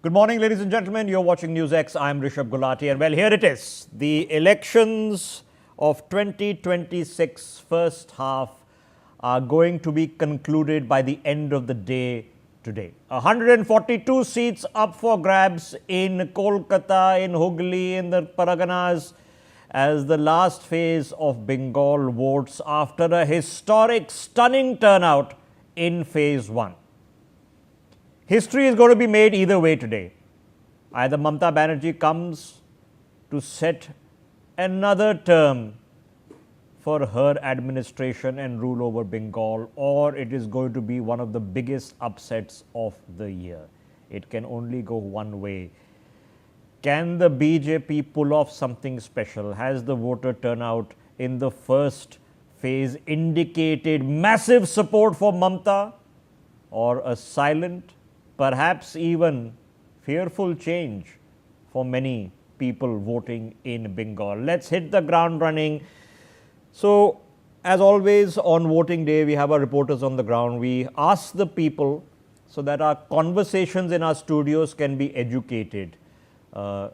Good morning, ladies and gentlemen. You're watching NewsX. I'm Rishabh Gulati, and well, here it is. The elections of 2026 first half are going to be concluded by the end of the day today. 142 seats up for grabs in Kolkata, in Hooghly, in the Paraganas, as the last phase of Bengal votes after a historic, stunning turnout in phase 1. History is going to be made either way today. Either Mamata Banerjee comes to set another term for her administration and rule over Bengal, or it is going to be one of the biggest upsets of the year. It can only go one way. Can the BJP pull off something special? Has the voter turnout in the first phase indicated massive support for Mamata, or a silent, perhaps even fearful change for many people voting in Bengal? Let's hit the ground running. So, as always on voting day, we have our reporters on the ground. We ask the people so that our conversations in our studios can be educated.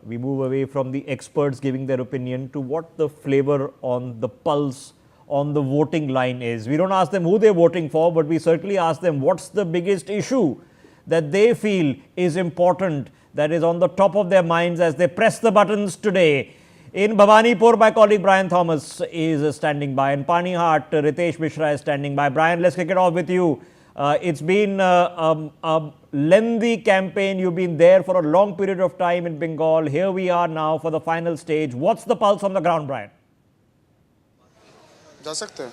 We move away from the experts giving their opinion to what the flavor on the pulse on the voting line is. We don't ask them who they're voting for, but we certainly ask them what's the biggest issue that they feel is important, that is on the top of their minds as they press the buttons today. In Bhawanipur, my colleague Brian Thomas is standing by. In Panihat, Ritesh Mishra is standing by. Brian, let's kick it off with you. It's been a lengthy campaign. You've been there for a long period of time in Bengal. Here we are now for the final stage. What's the pulse on the ground, Brian? जा सकते हैं.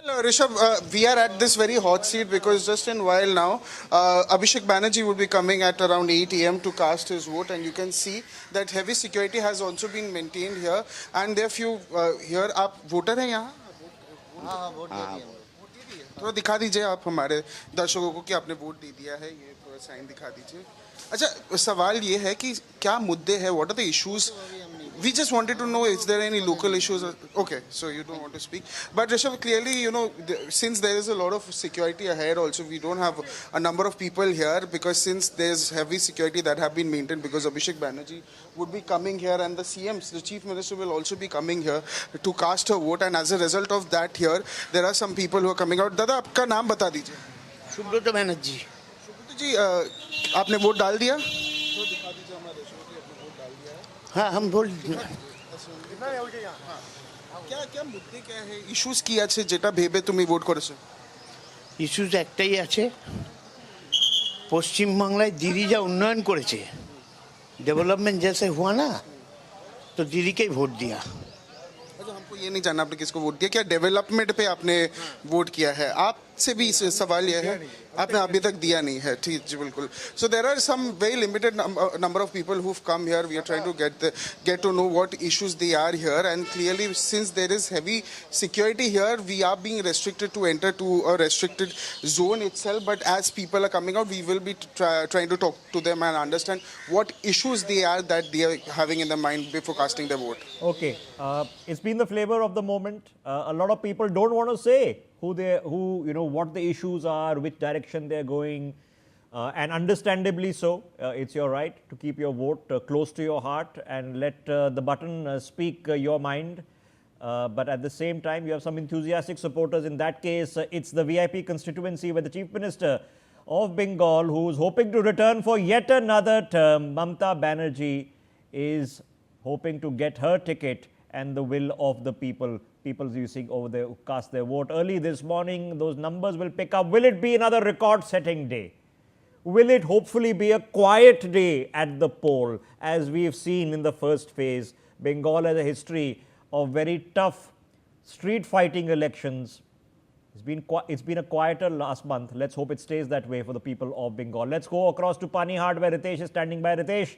Well, Rishabh, we are at this very hot seat because just in a while now, Abhishek Banerjee will be coming at around 8 a.m. to cast his vote, and you can see that heavy security has also been maintained here. And there are few here. आप voter हैं यहाँ? हाँ, vote दे दिया. थोड़ा दिखा दीजिए आप हमारे दर्शकों को कि आपने वोट दे दिया है. ये थोड़ा साइन दिखा दीजिए. अच्छा, सवाल ये है कि क्या मुद्दे हैं? What are the issues? We just wanted to know, is there any local issues? Okay, so you don't want to speak. But Rishabh, clearly, since there is a lot of security ahead also, we don't have a number of people here because since there's heavy security that have been maintained because Abhishek Banerjee would be coming here and the CM, the Chief Minister will also be coming here to cast her vote. And as a result of that here, there are some people who are coming out. Dada, आपका नाम बता दीजिए. सुब्रत बनर्जी. सुब्रत जी, आपने vote डाल दिया? हाँ, हम बोल क्या মুদ্দে क्या है ইস্যুস কি আছে যেটা ভেবে তুমি ভোট করেছো? ইস্যুস একটাই আছে, পশ্চিমবাংলায় দিদি যা উন্নয়ন করেছে, डेवलपमेंट जैसे हुआ ना, तो दीदी के वोट दिया. अच्छा, हमको ये नहीं जानना आपने किसको वोट दिया, क्या डेवलपमेंट पे आपने वोट किया है? आपसे भी सवाल ये है, आपने अभी तक दिया नहीं है. ठीक जी, बिल्कुल. So there are some very limited number of people who've come here. We are trying to get to know what issues they are here, and clearly since there is heavy security here, we are being restricted to enter to a restricted zone itself. But as people are coming out, we will be trying to talk to them and understand what issues they are that they are having in their mind before casting their vote. Okay, it's been the flavor of the moment. A lot of people don't want to say what the issues are, which direction they're going, and understandably so. It's your right to keep your vote close to your heart and let the button speak your mind. But at the same time, you have some enthusiastic supporters. In that case, it's the VIP constituency where the Chief Minister of Bengal, who's hoping to return for yet another term, Mamata Banerjee, is hoping to get her ticket and the will of the people using over there who cast their vote early this morning. Those numbers will pick up. Will it be another record-setting day? Will it hopefully be a quiet day at the poll, as we've seen in the first phase? Bengal has a history of very tough street fighting elections. It's been a quieter last month. Let's hope it stays that way for the people of Bengal. Let's go across to Panihat where Ritesh is standing by. Ritesh,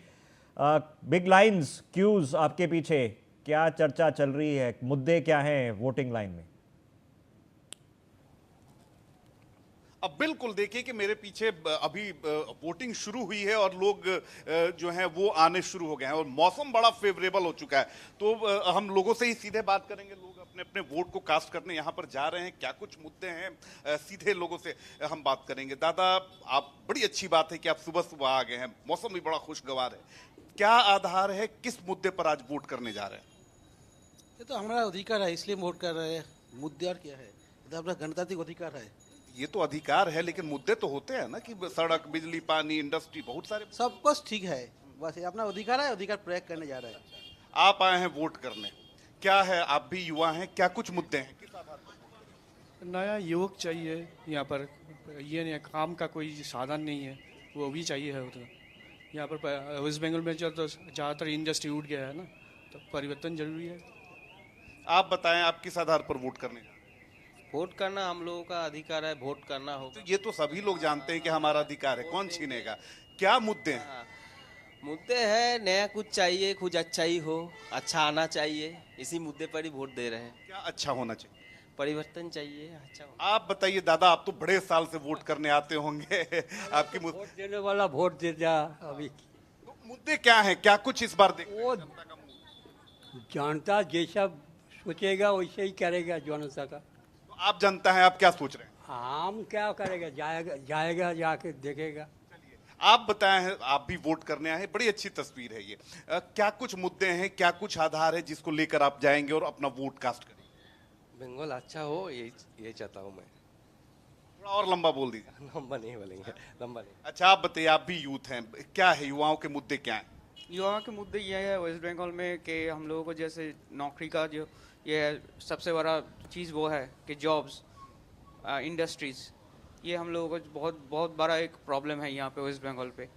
big lines, queues आपके पीछे. क्या चर्चा चल रही है, मुद्दे क्या हैं वोटिंग लाइन में? अब बिल्कुल देखिए कि मेरे पीछे अभी वोटिंग शुरू हुई है और लोग जो हैं वो आने शुरू हो गए हैं और मौसम बड़ा फेवरेबल हो चुका है। तो हम लोगों से ही सीधे बात करेंगे। लोग अपने अपने वोट को कास्ट करने यहाँ पर जा रहे हैं, क्या कुछ मुद्दे हैं, सीधे लोगों से हम बात करेंगे। दादा, आप, बड़ी अच्छी बात है कि आप सुबह सुबह आ गए हैं, मौसम भी बड़ा खुशगवार है। क्या आधार है, किस मुद्दे पर आज वोट करने जा रहे हैं? ये तो हमारा अधिकार है, इसलिए वोट कर रहे हैं। मुद्दे और क्या है, ये तो अपना गणतांत्रिक अधिकार है। ये तो अधिकार है, लेकिन मुद्दे तो होते हैं ना कि सड़क, बिजली, पानी, इंडस्ट्री, बहुत सारे। सब कुछ ठीक है, बस ये अपना अधिकार है, अधिकार प्रयोग करने जा रहे हैं। आप आए हैं वोट करने, क्या है, आप भी युवा हैं, क्या कुछ मुद्दे हैं, किस आधार पर? नया युवक चाहिए यहाँ पर। ये नहीं, काम का कोई साधन नहीं है, वो भी चाहिए है उधर। यहाँ पर वेस्ट बंगाल में जो तो ज़्यादातर इंडस्ट्री उठ गया है ना, तो परिवर्तन जरूरी है। आप बताएं, आप किस आधार पर वोट करने जा रहे हैं? वोट करना हम लोगों का अधिकार है, वोट करना तो होगा। ये तो सभी लोग जानते हैं कि हमारा अधिकार है, कौन छीनेगा। क्या मुद्दे हैं? हाँ, मुद्दे है, नया कुछ चाहिए, कुछ अच्छा ही हो, अच्छा आना चाहिए, इसी मुद्दे पर ही वोट दे रहे हैं। क्या अच्छा होना चाहिए? परिवर्तन चाहिए, अच्छा हो। आप बताइए दादा, आप तो बड़े साल से वोट करने आते होंगे आपकी वोट देने वाला वोट दे जा। अभी तो मुद्दे क्या हैं, क्या कुछ इस बार देख? वो जनता जैसा सोचेगा वैसे ही करेगा जनता का। तो आप जनता हैं, आप क्या सोच रहे हैं? हम क्या करेगा, जाएगा जाएगा जाके देखेगा। आप बताएं, आप भी वोट करने आए हैं, बड़ी अच्छी तस्वीर है ये। क्या कुछ मुद्दे हैं, क्या कुछ आधार है जिसको लेकर आप जाएंगे और अपना वोट कास्ट करेंगे? बंगाल अच्छा हो, ये चाहता हूँ मैं। थोड़ा और लंबा बोल दीजिए। लंबा नहीं बोलेंगे, लंबा नहीं। अच्छा, आप बताइए, आप भी यूथ हैं, क्या है, युवाओं के मुद्दे क्या हैं? युवाओं के मुद्दे ये है वेस्ट बंगाल में कि हम लोगों को जैसे नौकरी का जो ये सबसे बड़ा चीज़ वो है कि जॉब्स, इंडस्ट्रीज़, ये हम लोगों को बहुत बहुत बड़ा एक प्रॉब्लम है यहाँ पे वेस्ट बंगाल पे।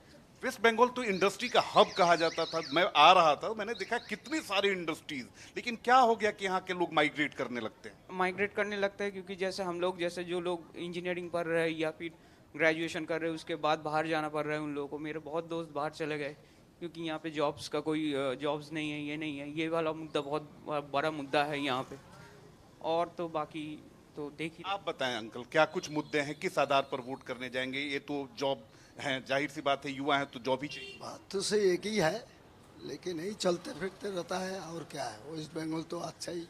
वेस्ट बंगाल तो इंडस्ट्री का हब कहा जाता था। मैं आ रहा था, मैंने देखा कितनी सारी इंडस्ट्रीज, लेकिन क्या हो गया कि यहाँ के लोग माइग्रेट करने लगते हैं? माइग्रेट करने लगता है क्योंकि जैसे हम लोग, जैसे जो लोग इंजीनियरिंग पढ़ रहे हैं या फिर ग्रेजुएशन कर रहे हैं, उसके बाद बाहर जाना पड़ रहा है उन लोगों को। मेरे बहुत दोस्त बाहर चले गए क्योंकि यहाँ पे जॉब्स का कोई जॉब्स नहीं है, ये नहीं है। ये वाला मुद्दा बहुत बड़ा मुद्दा है यहाँ पे। और तो बाकी तो देखिए। आप बताएं अंकल, क्या कुछ मुद्दे हैं, किस आधार पर वोट करने जाएंगे? ये तो जॉब है, जाहिर सी बात है, युवा है तो जॉब ही चाहिए। बात तो सही एक ही है, लेकिन यही चलते फिरते रहता है। और क्या है, वेस्ट बंगाल तो अच्छा ही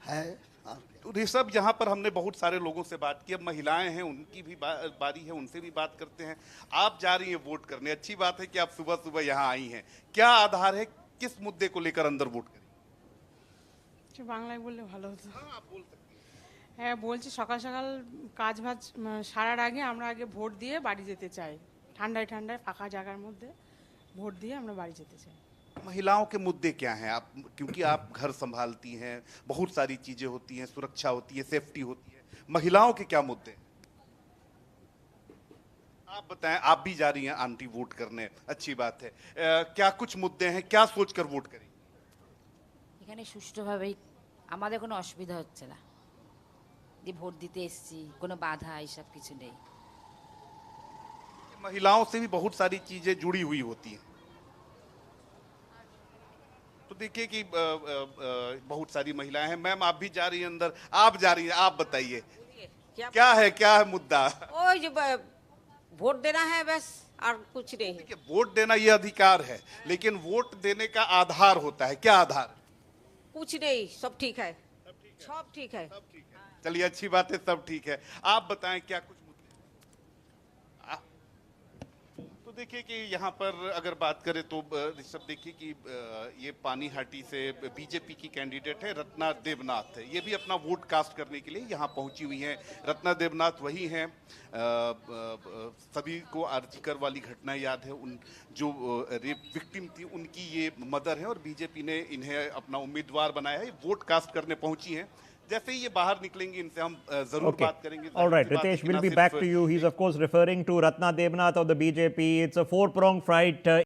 है। और क्या। तो ऋषभ, यहाँ पर हमने बहुत सारे लोगों से बात की, अब महिलाएं हैं, उनकी भी बारी है, उनसे भी बात करते हैं। आप जा रही हैं वोट करने, अच्छी बात है कि आप सुबह सुबह यहाँ आई हैं। क्या आधार है, किस मुद्दे को लेकर अंदर वोट करें? বাংলায় বললে ভালো হতো। हाँ, आप बोल सकते हैं। হ্যাঁ, বলছি সকাল সকাল কাজ বাজ সারার আগে আমরা আগে ভোট দিয়ে বাড়ি যেতে চাই। ঠান্ডায় ঠান্ডায় ফাঁকা জায়গার মধ্যে ভোট দিয়ে আমরা বাড়ি যেতে চাই। महिलाओं के मुद्दे क्या हैं? आप, क्योंकि आप घर संभालती हैं, बहुत सारी चीजें होती हैं, सुरक्षा होती है, सेफ्टी होती है, महिलाओं के क्या मुद्दे हैं? आप बताएं, आप भी जा रही हैं आंटी वोट करने, अच्छी बात है। क्या कुछ मुद्दे हैं, क्या सोचकर वोट करेंगे? এখানে সুষ্ঠুভাবেই আমাদের কোনো অসুবিধা হচ্ছে না, যে ভোট দিতে এসেছি, কোনো বাধা এইসব কিছু নেই। महिलाओं से भी बहुत सारी चीजें जुड़ी हुई होती हैं। तो देखिए कि बहुत सारी महिलाएं हैं। मैम, आप भी जा रही हैं अंदर, आप जा रही हैं, आप बताइए क्या है मुद्दा? ওই যে ভোট देना है बस, और कुछ नहीं है। देखिए, वोट देना ये अधिकार है, लेकिन वोट देने का आधार होता है, क्या आधार? कुछ नहीं, सब ठीक है, सब ठीक है। चलिए, अच्छी बात है, सब ठीक है। आप बताएं, क्या कुछ मुद्दे? तो देखिए कि यहाँ पर अगर बात करें तो ऋषभ, देखिए कि ये पानीहाटी से बीजेपी की कैंडिडेट है रत्ना देवनाथ है। ये भी अपना वोट कास्ट करने के लिए यहाँ पहुंची हुई हैं। रत्ना देवनाथ वही हैं, सभी को आर्जिकर वाली घटना याद है, उन जो रेप विक्टिम थी उनकी ये मदर है, और बीजेपी ने इन्हें अपना उम्मीदवार बनाया है। वोट कास्ट करने पहुंची हैं। जैसे ही ये बाहर निकलेंगे, इनसे हम जरूर बात करेंगे। All right, Ritesh, we'll be back to you. He's of course referring to Ratna Devnath of the BJP. It's a four-pronged fight.